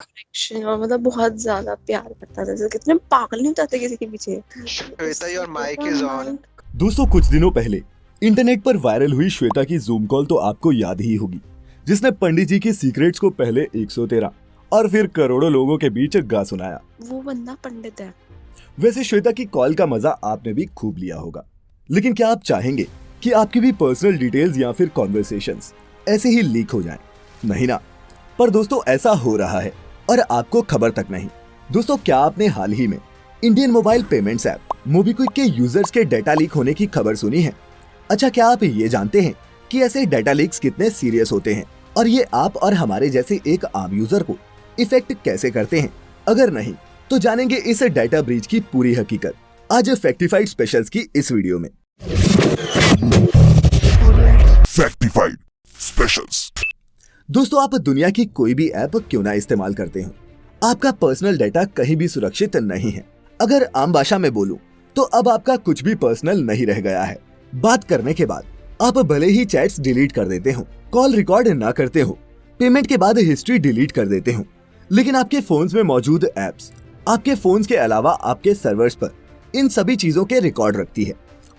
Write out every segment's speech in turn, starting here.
Connection और मतलब बहुत ज्यादा प्यार करता था, जैसे कितने पागल नहीं होते किसी के पीछे। Shweta your mic Shweta is on. Mic. दोस्तों कुछ दिनों पहले इंटरनेट पर वायरल हुई श्वेता की जूम कॉल तो आपको याद ही होगी, जिसने पंडित जी की सीक्रेट्स को पहले 113 और फिर करोड़ों लोगों के बीच गा सुनाया। वो बंदा पंडित है। वैसे श्वेता की कॉल का मजा आपने भी खूब लिया होगा, लेकिन क्या आप चाहेंगे कि आपकी भी पर्सनल डिटेल्स या फिर कॉन्वर्सेशंस ऐसे ही लीक हो जाएं? नहीं ना। पर दोस्तों ऐसा हो रहा है और आपको खबर तक नहीं। दोस्तों क्या आपने हाल ही में Indian mobile payments app MobiKwik के यूजर्स के डेटा लीक होने की खबर सुनी है? अच्छा, क्या आप ये जानते हैं कि ऐसे डेटा लीक्स कितने सीरियस होते हैं और ये आप और हमारे जैसे एक आम यूजर को इफेक्ट कैसे करते हैं? अगर नहीं तो जानेंगे इस डेटा ब्रीच की पूरी हकीकत आज फैक्टिफाइड स्पेशल्स की इस वीडियो में। फैक्टिफाइड स्पेशल्स। दोस्तों आप दुनिया की कोई भी ऐप क्यों ना इस्तेमाल करते हो, आपका पर्सनल डेटा कहीं भी सुरक्षित नहीं है। अगर आम भाषा में बोलूं तो अब आपका कुछ भी पर्सनल नहीं रह गया है। बात करने के बाद आप भले ही चैट्स डिलीट कर देते हो, कॉल रिकॉर्ड ना करते हो, पेमेंट के बाद हिस्ट्री डिलीट कर देते हो, लेकिन आपके फोन्स में मौजूद एप्स आपके फोन्स के अलावा आपके सर्वर्स पर इन सभी चीजों के रिकॉर्ड रखती है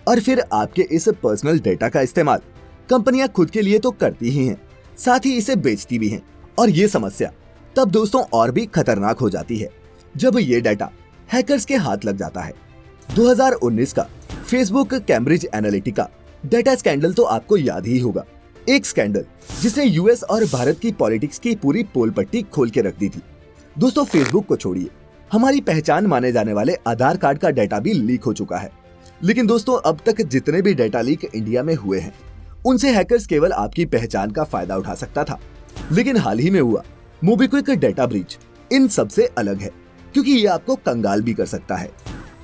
और फिर आपके इस पर्सनल डेटा का इस्तेमाल कंपनियां खुद के लिए तो करती ही हैं, साथ ही इसे बेचती भी हैं। और ये समस्या तब दोस्तों और भी खतरनाक हो जाती है जब ये डाटा हैकर्स के हाथ लग जाता है। 2019 का Facebook Cambridge Analytica data scandal तो आपको याद ही होगा। एक स्कैंडल जिसने यूएस और भारत की पॉलिटिक्स की पूरी पोल पट्टी खोल के रख दी थी। दोस्तों फेसबुक को छोड़िए, हमारी पहचान माने जाने वाले आधार कार्ड का डेटा भी लीक हो चुका है। लेकिन दोस्तों अब तक जितने भी डेटा लीक इंडिया में हुए हैं उनसे हैकर्स केवल आपकी पहचान का फायदा उठा सकता था, लेकिन हाल ही में हुआ मोबीक्विक डेटा ब्रीच इन सबसे अलग है, क्योंकि ये आपको कंगाल भी कर सकता है।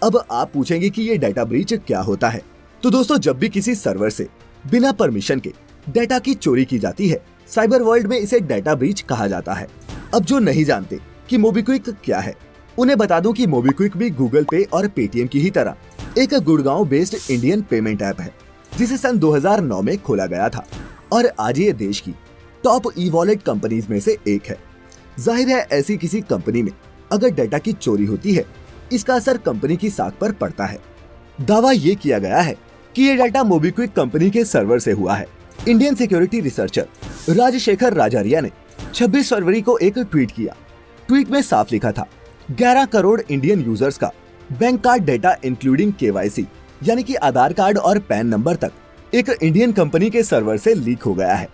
अब आप पूछेंगे कि ये डेटा ब्रीच क्या होता है? तो दोस्तों जब भी किसी सर्वर से बिना परमिशन के डेटा की चोरी की जाती है, साइबर वर्ल्ड में इसे डेटा ब्रीच कहा जाता है। अब जो नहीं जानते कि मोबीक्विक क्या है, उन्हें बता दूं कि मोबीक्विक भी गूगल पे और पेटीएम की ही तरह एक Gurgaon based Indian payment app है, जिसे सन 2009 में खोला गया था और आज ये देश की टॉप ई वॉलेट कंपनीज में से एक है। जाहिर है ऐसी किसी कंपनी में अगर डेटा की चोरी होती है, इसका असर कंपनी की साख पर पड़ता है। दावा ये किया गया है कि ये डाटा मोबीक्विक कंपनी के सर्वर से हुआ है। इंडियन सिक्योरिटी रिसर्चर राजशेखर राजारिया ने 26 फरवरी को एक ट्वीट किया। ट्वीट में साफ लिखा था, 11 करोड़ इंडियन यूजर्स का bank card data including KYC यानी कि आधार कार्ड और पैन नंबर तक एक इंडियन कंपनी के सर्वर से लीक हो गया है।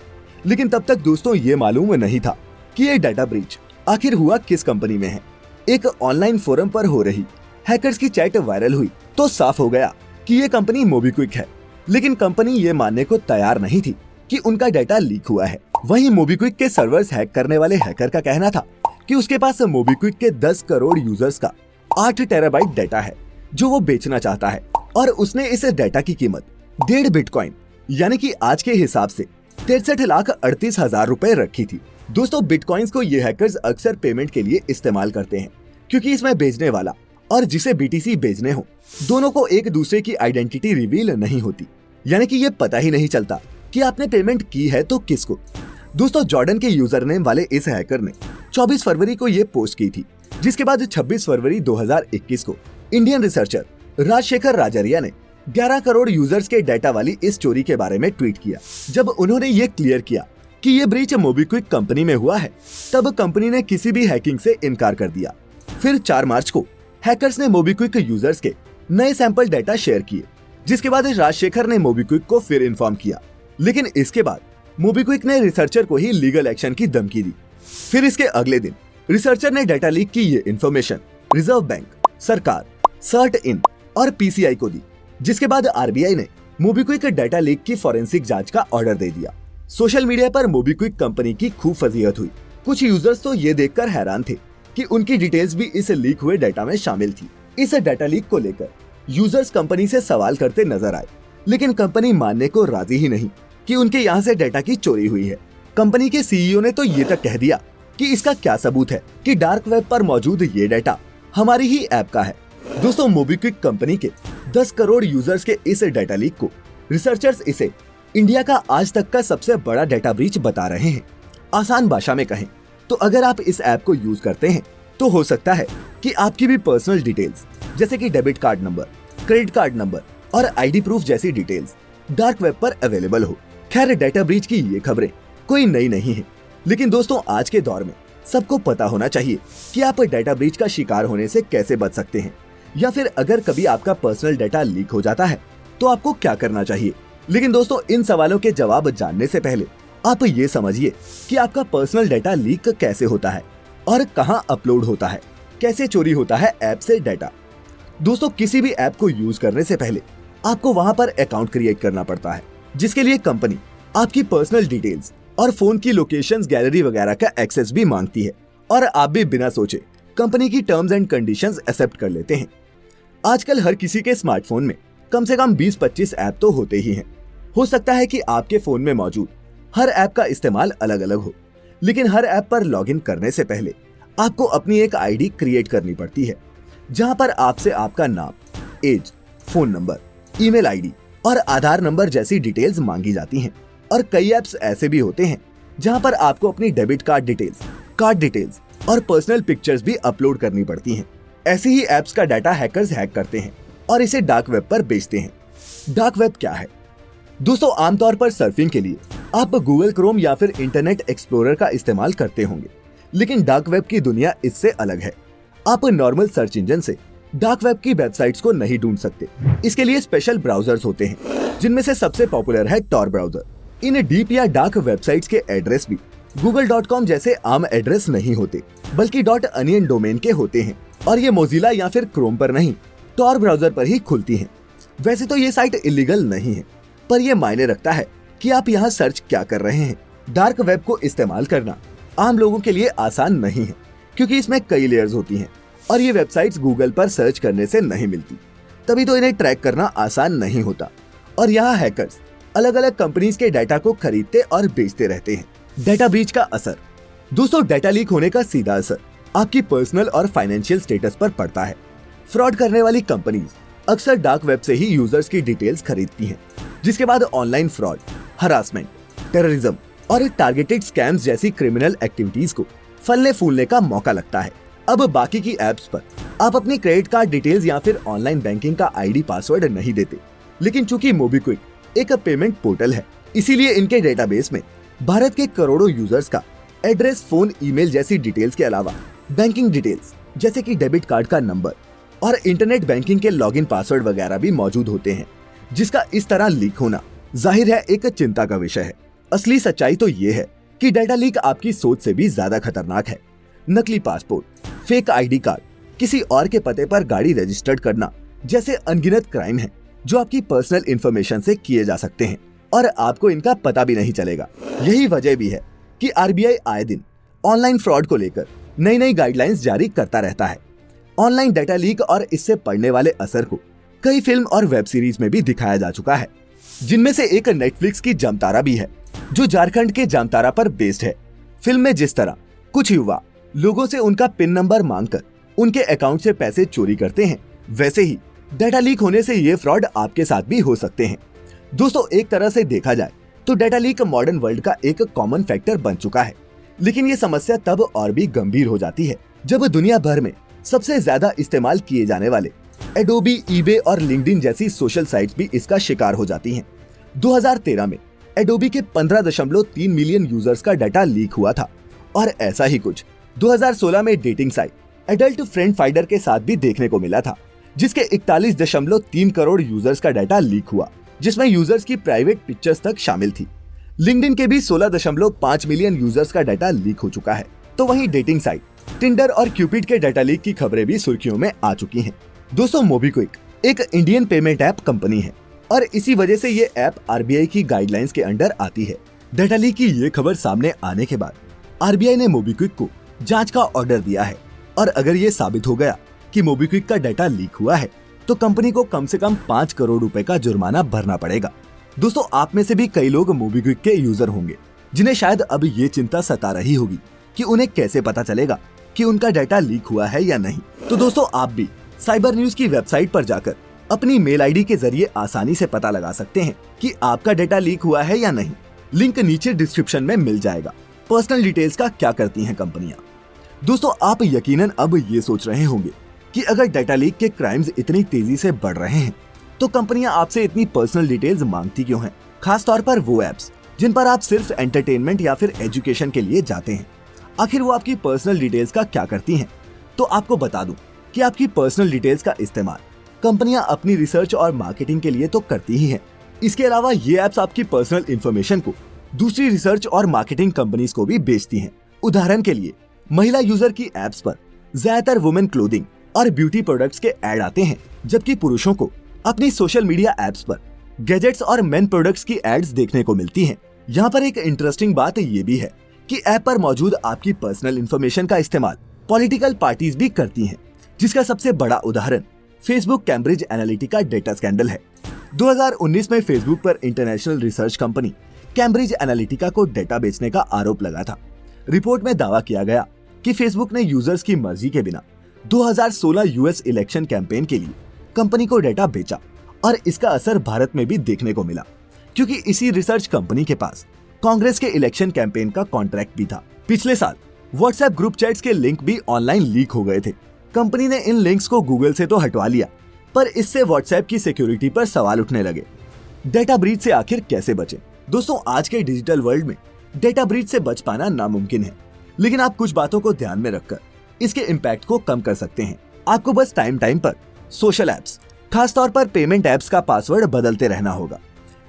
लेकिन तब तक दोस्तों ये मालूम नहीं था कि ये डाटा ब्रीच आखिर हुआ किस कंपनी में है। एक ऑनलाइन फोरम पर हो रही हैकर्स की चैट वायरल हुई तो साफ हो गया कि ये कंपनी मोबीक्विक है, लेकिन कंपनी ये मानने को तैयार नहीं थी कि उनका डाटा लीक हुआ है। वहीं मोबीक्विक के सर्वर्स हैक करने वाले हैकर का कहना था कि उसके पास मोबीक्विक के 10 करोड़ यूजर्स का 8 टेराबाइट डाटा है जो वो बेचना चाहता है, और उसने इस डाटा की कीमत 1.5 बिटकॉइन यानी कि आज के हिसाब से 63,38,000 रुपए रखी थी। दोस्तों बिटकॉइंस को ये हैकर्स अक्सर पेमेंट के लिए इस्तेमाल करते हैं, क्योंकि इसमें भेजने वाला और जिसे बीटीसी भेजने हो दोनों को एक दूसरे की आइडेंटिटी रिवील नहीं होती, यानी कि ये पता ही नहीं चलता कि आपने पेमेंट की है तो किसको। दोस्तों जॉर्डन के यूजर नेम वाले इस हैकर ने 24 फरवरी को ये पोस्ट की थी, जिसके बाद 26 फरवरी 2021 को इंडियन रिसर्चर राजशेखर राजारिया ने 11 करोड़ यूजर्स के डाटा वाली इस चोरी के बारे में ट्वीट किया। जब उन्होंने ये क्लियर किया कि ये ब्रीच मोबीक्विक कंपनी में हुआ है, तब कंपनी ने किसी भी हैकिंग से इनकार कर दिया। फिर 4 मार्च को हैकर्स ने मोबीक्विक यूजर्स के नए सैंपल डाटा शेयर किए, जिसके बाद राजशेखर ने मोबीक्विक को फिर इन्फॉर्म किया, लेकिन इसके बाद मोबीक्विक ने रिसर्चर को ही लीगल एक्शन की धमकी दी। फिर इसके अगले दिन रिसर्चर ने डाटा लीक की ये इन्फॉर्मेशन रिजर्व बैंक, सरकार, सर्ट इन और पीसीआई को दी, जिसके बाद आरबीआई ने मोबीक्विक डाटा लीक की फॉरेंसिक जांच का ऑर्डर दे दिया। सोशल मीडिया पर मोबीक्विक कंपनी की खूब फजीहत हुई। कुछ यूजर्स तो ये देखकर हैरान थे कि उनकी डिटेल्स भी इस लीक हुए डाटा में शामिल थी। इस डाटा लीक को लेकर यूजर्स कंपनी से सवाल करते नजर आए, लेकिन कंपनी मानने को राजी ही नहीं कि उनके यहाँ से डाटा की चोरी हुई है। कंपनी के सीईओ ने तो ये तक कह दिया कि इसका क्या सबूत है कि डार्क वेब पर मौजूद ये डाटा हमारी ही ऐप का है। दोस्तों मोबीक्विक कंपनी के 10 करोड़ यूजर्स के इस डाटा लीक को रिसर्चर्स इसे इंडिया का आज तक का सबसे बड़ा डाटा ब्रीच बता रहे हैं। आसान भाषा में कहें तो अगर आप इस ऐप को यूज करते हैं तो हो सकता है कि आपकी भी पर्सनल डिटेल्स जैसे कि debit card number, credit card number और आईडी प्रूफ जैसी डिटेल्स डार्क वेब पर अवेलेबल हो। खैर, डेटा ब्रीच की ये खबरें कोई नई नहीं है, लेकिन दोस्तों आज के दौर में सबको पता होना चाहिए कि आप डेटा ब्रीच का शिकार होने से कैसे बच सकते हैं, या फिर अगर कभी आपका पर्सनल डेटा लीक हो जाता है तो आपको क्या करना चाहिए। लेकिन दोस्तों, इन सवालों के जवाब जानने से पहले आप ये समझिए कि आपका पर्सनल डेटा लीक कैसे होता है और कहाँ अपलोड होता है, कैसे चोरी होता है ऐप से डेटा। दोस्तों, किसी भी ऐप को यूज करने से पहले आपको वहां पर अकाउंट क्रिएट करना पड़ता है, जिसके लिए कंपनी आपकी पर्सनल डिटेल्स और फोन की लोकेशंस, गैलरी वगैरह का एक्सेस भी मांगती है, और आप भी बिना सोचे कंपनी की टर्म्स एंड कंडीशंस एक्सेप्ट कर लेते हैं। आजकल हर किसी के स्मार्टफोन में कम से कम 20-25 ऐप तो होते ही हैं। हो सकता है कि आपके फोन में मौजूद हर ऐप का इस्तेमाल अलग अलग हो, लेकिन हर ऐप पर लॉगिन करने से पहले आपको अपनी एक आईडी क्रिएट करनी पड़ती है, जहां पर आपसे आपका नाम, age, phone number, email ID और आधार नंबर जैसी डिटेल्स मांगी जाती हैं। और कई ऐप्स ऐसे भी होते हैं जहां पर आपको अपनी डेबिट कार्ड डिटेल्स और पर्सनल पिक्चर्स भी अपलोड करनी पड़ती हैं। ऐसे ही ऐप्स का डाटा हैकर्स हैक करते हैं और इसे डार्क वेब पर बेचते हैं। डार्क वेब क्या है? दोस्तों, आमतौर पर सर्फिंग के लिए आप गूगल क्रोम या फिर इंटरनेट एक्सप्लोरर का इस्तेमाल करते होंगे, लेकिन डार्क वेब की दुनिया इससे अलग है। आप नॉर्मल सर्च इंजन से डार्क वेब की वेबसाइट्स को नहीं ढूंढ सकते। इसके लिए स्पेशल ब्राउजर्स होते हैं, जिनमें से सबसे पॉपुलर है टॉर ब्राउजर। इन डीप या डार्क वेबसाइट्स के एड्रेस भी google.com जैसे आम एड्रेस नहीं होते, बल्कि .onion डोमेन के होते हैं, और ये मोजिला या फिर क्रोम पर नहीं, टॉर ब्राउजर पर ही खुलती हैं। वैसे तो ये साइट इलीगल नहीं है, पर यह मायने रखता है कि आप यहाँ सर्च क्या कर रहे हैं। डार्क वेब को इस्तेमाल करना आम लोगों के लिए आसान नहीं है, क्योंकि इसमें कई लेयर्स होती हैं और ये वेबसाइट्स गूगल पर सर्च करने से नहीं मिलती, तभी तो इन्हें ट्रैक करना आसान नहीं होता। और यहाँ हैकर्स अलग अलग कंपनीज के डाटा को खरीदते और बेचते रहते हैं। डाटा ब्रीच का असर। दोस्तों, डाटा लीक होने का सीधा असर आपकी पर्सनल और फाइनेंशियल स्टेटस पर पड़ता है। फ्रॉड करने वाली कंपनीज अक्सर डार्क वेब से ही यूजर्स की डिटेल्स खरीदती हैं, जिसके बाद ऑनलाइन फ्रॉड, हरासमेंट, टेररिज्म और टारगेटेड स्कैम्स जैसी क्रिमिनल एक्टिविटीज को फलने फूलने का मौका लगता है। अब बाकी की ऐप्स पर आप अपनी क्रेडिट कार्ड डिटेल्स या फिर ऑनलाइन बैंकिंग का आईडी पासवर्ड नहीं देते, लेकिन चूंकि मोबीक्विक एक पेमेंट पोर्टल है, इसीलिए इनके डेटाबेस में भारत के करोड़ों यूजर्स का एड्रेस, फोन, ईमेल जैसी डिटेल्स के अलावा बैंकिंग डिटेल्स जैसे कि डेबिट कार्ड का नंबर और इंटरनेट बैंकिंग के लॉगिन पासवर्ड वगैरह भी मौजूद होते हैं, जिसका इस तरह लीक होना जाहिर है एक चिंता का विषय है। असली सच्चाई तो ये है कि डाटा लीक आपकी सोच से भी ज्यादा खतरनाक है। नकली पासपोर्ट, फेक आईडी कार्ड, किसी और के पते पर गाड़ी रजिस्टर्ड करना जैसे अनगिनत क्राइम हैं, जो आपकी पर्सनल इंफॉर्मेशन से किए जा सकते हैं और आपको इनका पता भी नहीं चलेगा। यही वजह भी है कि आरबीआई आए दिन ऑनलाइन फ्रॉड को लेकर नई नई गाइडलाइंस जारी करता रहता है। ऑनलाइन डाटा लीक और इससे पड़ने वाले असर को कई फिल्म और वेब सीरीज में भी दिखाया जा चुका है, जिनमें से एक नेटफ्लिक्स की जामतारा भी है, जो झारखंड के जामतारा पर बेस्ड है। फिल्म में जिस तरह कुछ युवा लोगों से उनका पिन नंबर मांगकर उनके अकाउंट से पैसे चोरी करते हैं, वैसे ही डाटा लीक होने से ये फ्रॉड आपके साथ भी हो सकते हैं। दोस्तों, एक तरह से देखा जाए तो डाटा लीक मॉडर्न वर्ल्ड का एक कॉमन फैक्टर बन चुका है, लेकिन ये समस्या तब और भी गंभीर हो जाती है जब दुनिया भर में सबसे ज्यादा इस्तेमाल किए जाने वाले एडोबी, ईबे और लिंक्डइन जैसी सोशल साइट्स भी इसका शिकार हो जाती हैं। 2013 में एडोबी के 15.3 मिलियन यूजर्स का डाटा लीक हुआ था, और ऐसा ही कुछ 2016 में dating site adult friend finder के साथ भी देखने को मिला था, जिसके 41.3 करोड़ यूजर्स का डाटा लीक हुआ, जिसमें यूजर्स की प्राइवेट पिक्चर्स तक शामिल थी। लिंक्डइन के भी 16.5 मिलियन यूजर्स का डाटा लीक हो चुका है। तो वहीं डेटिंग साइट टिंडर और क्यूपिड के डाटा लीक की खबरें भी सुर्खियों में आ चुकी हैं। दोस्तों, मोबीक्विक एक इंडियन पेमेंट ऐप कंपनी है और इसी वजह से ये ऐप आरबीआई की गाइडलाइंस के अंडर आती है। डाटा लीक की ये खबर सामने आने के बाद आरबीआई ने मोबीक्विक को जांच का ऑर्डर दिया है, और अगर ये साबित हो गया कि मोबीक्विक का डाटा लीक हुआ है तो कंपनी को कम से कम 5 करोड़ रुपए का जुर्माना भरना पड़ेगा। दोस्तों, आप में से भी कई लोग मोबीक्विक के यूजर होंगे, जिन्हें शायद अब ये चिंता सता रही होगी कि उन्हें कैसे पता चलेगा कि उनका डाटा लीक हुआ है या नहीं। तो दोस्तों, आप भी साइबर न्यूज की वेबसाइट पर जाकर अपनी मेल आईडी के जरिए आसानी से पता लगा सकते हैं कि आपका डाटा लीक हुआ है या नहीं। लिंक नीचे डिस्क्रिप्शन में मिल जाएगा। पर्सनल डिटेल्स का क्या करती हैं कंपनियां। दोस्तों, आप यकीनन अब ये सोच रहे होंगे कि अगर डाटा लीक के क्राइम्स इतनी तेजी से बढ़ रहे हैं तो कंपनियां आपसे इतनी पर्सनल डिटेल्स मांगती क्यों हैं, खास तौर पर वो एप्स जिन पर आप सिर्फ एंटरटेनमेंट या फिर एजुकेशन के लिए जाते हैं। आखिर वो आपकी पर्सनल डिटेल्स का क्या करती हैं? तो आपको बता दूं कि आपकी पर्सनल डिटेल्स का इस्तेमाल कंपनियां अपनी रिसर्च और मार्केटिंग के लिए तो करती ही हैं। इसके अलावा ये एप्स आपकी पर्सनल इंफॉर्मेशन को दूसरी रिसर्च और मार्केटिंग कंपनीज को भी बेचती हैं। उदाहरण के लिए महिला यूजर की एप्स पर ज्यादातर वुमेन क्लोथिंग और ब्यूटी प्रोडक्ट्स के ऐड आते हैं, जबकि पुरुषों को अपनी सोशल मीडिया एप्स पर गैजेट्स और मेन प्रोडक्ट्स की एड्स देखने को मिलती हैं। यहाँ पर एक इंटरेस्टिंग बात ये भी है कि ऐप पर मौजूद आपकी पर्सनल इंफॉर्मेशन का इस्तेमाल पॉलिटिकल पार्टीज भी करती हैं, जिसका सबसे बड़ा उदाहरण Facebook Cambridge Analytica data scandal है। 2019 में फेसबुक पर international research company Cambridge Analytica को डेटा बेचने का आरोप लगा था। रिपोर्ट में दावा किया गया कि फेसबुक ने यूजर्स की मर्जी के बिना 2016 यूएस इलेक्शन कैंपेन के लिए कंपनी को डेटा बेचा और इसका असर भारत में भी देखने को मिला, क्योंकि इसी रिसर्च कंपनी के पास कांग्रेस के इलेक्शन कैंपेन का कॉन्ट्रैक्ट भी था। पिछले साल व्हाट्सएप ग्रुप चैट्स के लिंक भी ऑनलाइन लीक हो गए थे। कंपनी ने इन लिंक्स को गूगल से तो हटवा लिया, पर इससे व्हाट्सएप की सिक्योरिटी पर सवाल उठने लगे। डेटा ब्रीच से आखिर कैसे बचें? दोस्तों, आज के डिजिटल वर्ल्ड में डेटा ब्रीच से बच पाना नामुमकिन है, लेकिन आप कुछ बातों को ध्यान में रखकर इसके इम्पैक्ट को कम कर सकते हैं। आपको बस टाइम पर सोशल एप्स, खासतौर पर पेमेंट एप्स का पासवर्ड बदलते रहना होगा।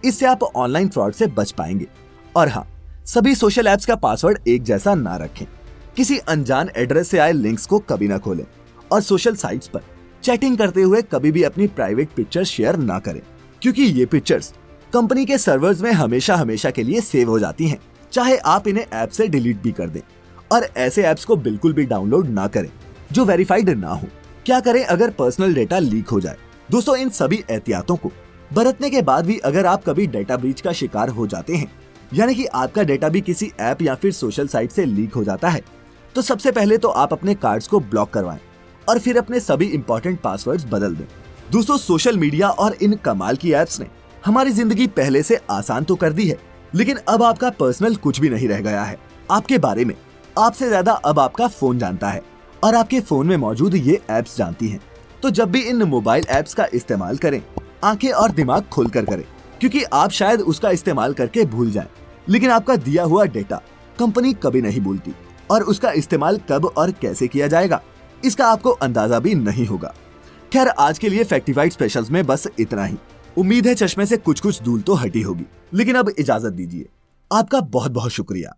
इससे आप ऑनलाइन फ्रॉड से बच पाएंगे। और हाँ, सभी सोशल एप्स का पासवर्ड एक जैसा ना रखें। किसी अनजान एड्रेस से आए लिंक्स को कभी ना खोलें और सोशल साइट्स पर चैटिंग करते हुए कभी भी अपनी प्राइवेट पिक्चर्स शेयर ना करें, क्योंकि ये पिक्चर्स कंपनी के सर्वर्स में हमेशा के लिए सेव हो जाती हैं, चाहे आप इन्हें ऐप से डिलीट भी कर दें। और ऐसे ऐप्स को बिल्कुल भी डाउनलोड ना करें जो वेरीफाइड ना हो। क्या करें अगर पर्सनल डेटा लीक हो जाए? दोस्तों, इन सभी एहतियातों को बरतने के बाद भी अगर आप कभी डेटा ब्रीच का शिकार हो जाते हैं, यानी कि आपका डेटा भी किसी ऐप या फिर सोशल साइट से लीक हो जाता है, तो सबसे पहले तो आप अपने कार्ड्स को ब्लॉक करवाएं और फिर अपने सभी इंपॉर्टेंट पासवर्ड्स बदल दें। दोस्तों, सोशल मीडिया और इन कमाल की एप्स ने हमारी जिंदगी पहले से आसान तो कर दी है, लेकिन अब आपका पर्सनल कुछ भी नहीं रह गया है। आपके बारे में आपसे ज्यादा अब आपका फोन जानता है और आपके फोन में मौजूद ये एप्स जानती हैं। तो जब भी इन मोबाइल एप्स का इस्तेमाल करें, आंखें और दिमाग खोलकर करें, क्योंकि आप शायद उसका इस्तेमाल करके भूल जाएं, लेकिन आपका दिया हुआ डेटा कंपनी कभी नहीं भूलती और उसका इस्तेमाल कब और कैसे किया जाएगा इसका आपको अंदाजा भी नहीं होगा। खैर, आज के लिए फैक्टिफाइड स्पेशल्स में बस इतना ही। उम्मीद है चश्मे से कुछ धूल तो हटी होगी, लेकिन अब इजाजत दीजिए। आपका बहुत बहुत शुक्रिया।